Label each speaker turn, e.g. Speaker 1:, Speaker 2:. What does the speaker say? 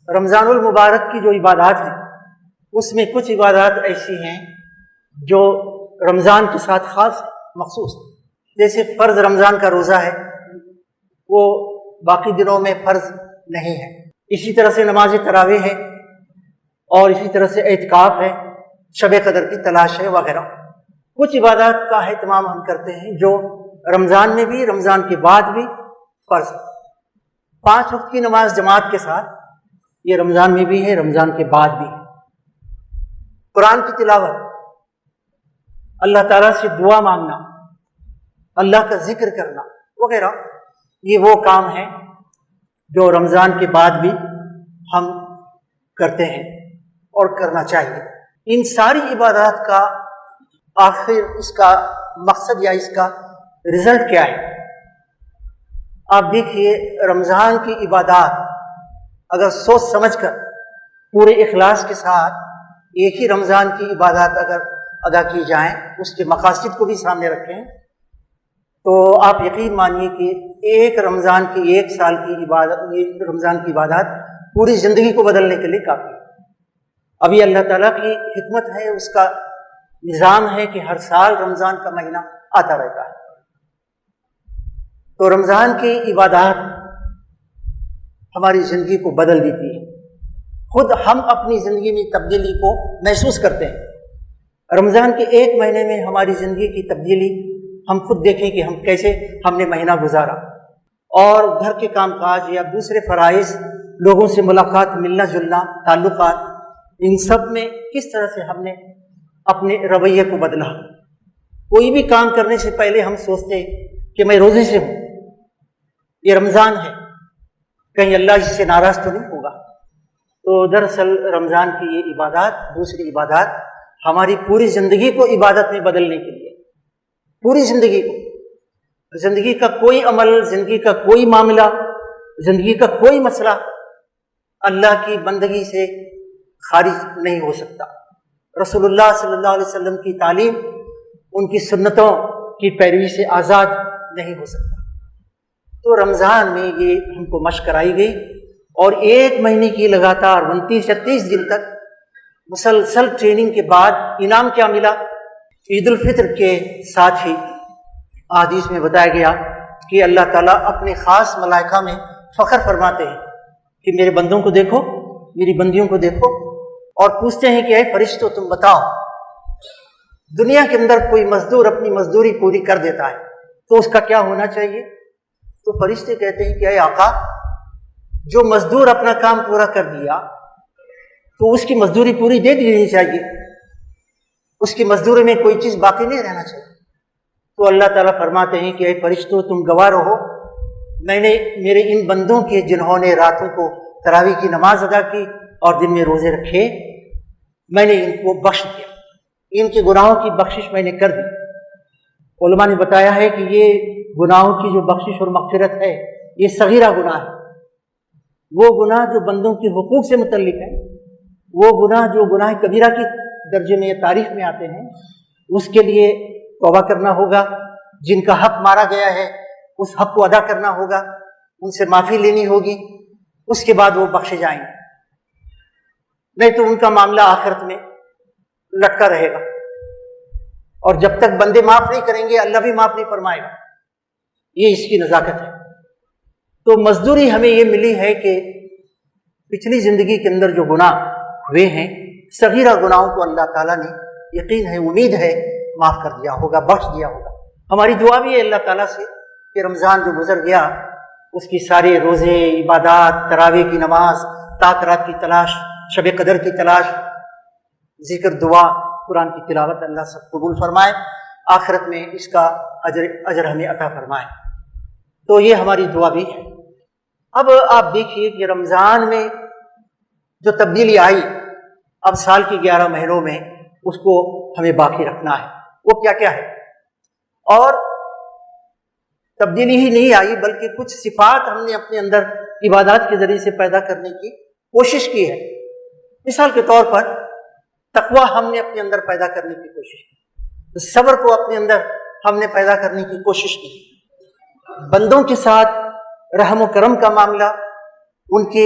Speaker 1: رمضان المبارک کی جو عبادات ہیں اس میں کچھ عبادات ایسی ہیں جو رمضان کے ساتھ خاص مخصوص ہیں. جیسے فرض رمضان کا روزہ ہے وہ باقی دنوں میں فرض نہیں ہے. اسی طرح سے نماز تراویح ہے اور اسی طرح سے اعتکاف ہے، شب قدر کی تلاش ہے وغیرہ. کچھ عبادات کا اہتمام ہم کرتے ہیں جو رمضان میں بھی رمضان کے بعد بھی فرض ہے. 5 وقت کی نماز جماعت کے ساتھ یہ رمضان میں بھی ہے، رمضان کے بعد بھی ہے. قرآن کی تلاوت، اللہ تعالیٰ سے دعا مانگنا، اللہ کا ذکر کرنا وغیرہ، یہ وہ کام ہیں جو رمضان کے بعد بھی ہم کرتے ہیں اور کرنا چاہیے. ان ساری عبادات کا آخر اس کا مقصد یا اس کا رزلٹ کیا ہے؟ آپ دیکھیے، رمضان کی عبادات اگر سوچ سمجھ کر پورے اخلاص کے ساتھ ایک ہی رمضان کی عبادات اگر ادا کی جائیں، اس کے مقاصد کو بھی سامنے رکھیں، تو آپ یقین مانیے کہ ایک رمضان کی، ایک سال کی عبادت، ایک رمضان کی عبادات پوری زندگی کو بدلنے کے لیے کافی ہے. ابھی اللہ تعالیٰ کی حکمت ہے، اس کا نظام ہے کہ ہر سال رمضان کا مہینہ آتا رہتا ہے. تو رمضان کی عبادات ہماری زندگی کو بدل دیتی ہے. خود ہم اپنی زندگی میں تبدیلی کو محسوس کرتے ہیں. رمضان کے ایک مہینے میں ہماری زندگی کی تبدیلی ہم خود دیکھیں کہ ہم نے مہینہ گزارا، اور گھر کے کام کاج یا دوسرے فرائض، لوگوں سے ملاقات، ملنا جلنا، تعلقات، ان سب میں کس طرح سے ہم نے اپنے رویے کو بدلا. کوئی بھی کام کرنے سے پہلے ہم سوچتے ہیں کہ میں روزے سے ہوں، یہ رمضان ہے، کہیں اللہ اس سے ناراض تو نہیں ہوگا. تو دراصل رمضان کی یہ عبادات، دوسری عبادات ہماری پوری زندگی کو عبادت میں بدلنے کے لیے، پوری زندگی کو، زندگی کا کوئی عمل، زندگی کا کوئی معاملہ، زندگی کا کوئی مسئلہ اللہ کی بندگی سے خارج نہیں ہو سکتا. رسول اللہ صلی اللہ علیہ وسلم کی تعلیم، ان کی سنتوں کی پیروی سے آزاد نہیں ہو سکتا. تو رمضان میں یہ ہم کو مشق کرائی گئی، اور ایک مہینے کی لگاتار 29-36 دن تک مسلسل ٹریننگ کے بعد انعام کیا ملا؟ عید الفطر کے ساتھ ہی احادیث میں بتایا گیا کہ اللہ تعالیٰ اپنے خاص ملائکہ میں فخر فرماتے ہیں کہ میرے بندوں کو دیکھو، میری بندیوں کو دیکھو، اور پوچھتے ہیں کہ اے فرشتوں تم بتاؤ، دنیا کے اندر کوئی مزدور اپنی مزدوری پوری کر دیتا ہے تو اس کا کیا ہونا چاہیے؟ تو فرشتے کہتے ہیں کہ اے آقا، جو مزدور اپنا کام پورا کر دیا تو اس کی مزدوری پوری دے دینی چاہیے، اس کی مزدوری میں کوئی چیز باقی نہیں رہنا چاہیے. تو اللہ تعالیٰ فرماتے ہیں کہ اے فرشتوں تم گواہ رہو، میں نے میرے ان بندوں کے جنہوں نے راتوں کو تراویح کی نماز ادا کی اور دن میں روزے رکھے، میں نے ان کو بخش دیا، ان کے گناہوں کی بخشش میں نے کر دی. علماء نے بتایا ہے کہ یہ گناہوں کی جو بخشش اور مغفرت ہے یہ صغیرہ گناہ ہے. وہ گناہ جو بندوں کے حقوق سے متعلق ہے، وہ گناہ جو گناہ کبیرہ کی درجے میں یا تاریخ میں آتے ہیں، اس کے لیے توبہ کرنا ہوگا. جن کا حق مارا گیا ہے اس حق کو ادا کرنا ہوگا، ان سے معافی لینی ہوگی، اس کے بعد وہ بخشے جائیں گے. نہیں تو ان کا معاملہ آخرت میں لٹکا رہے گا، اور جب تک بندے معاف نہیں کریں گے اللہ بھی معاف نہیں فرمائے گا. یہ اس کی نزاکت ہے. تو مزدوری ہمیں یہ ملی ہے کہ پچھلی زندگی کے اندر جو گناہ ہوئے ہیں، صغیرہ گناہوں کو اللہ تعالیٰ نے یقین ہے، امید ہے معاف کر دیا ہوگا، بخش دیا ہوگا. ہماری دعا بھی ہے اللہ تعالیٰ سے کہ رمضان جو گزر گیا اس کی سارے روزے، عبادات، تراویح کی نماز، تاک رات کی تلاش، شب قدر کی تلاش، ذکر، دعا، قرآن کی تلاوت اللہ سب قبول فرمائے، آخرت میں اس کا اجر ہمیں عطا فرمائے. تو یہ ہماری دعا بھی ہے. اب آپ دیکھیے کہ رمضان میں جو تبدیلی آئی، اب سال کی 11 مہینوں میں اس کو ہمیں باقی رکھنا ہے. وہ کیا کیا ہے؟ اور تبدیلی ہی نہیں آئی بلکہ کچھ صفات ہم نے اپنے اندر عبادات کے ذریعے سے پیدا کرنے کی کوشش کی ہے. مثال کے طور پر تقویٰ ہم نے اپنے اندر پیدا کرنے کی کوشش کی، صبر کو اپنے اندر ہم نے پیدا کرنے کی کوشش کی، بندوں کے ساتھ رحم و کرم کا معاملہ، ان کے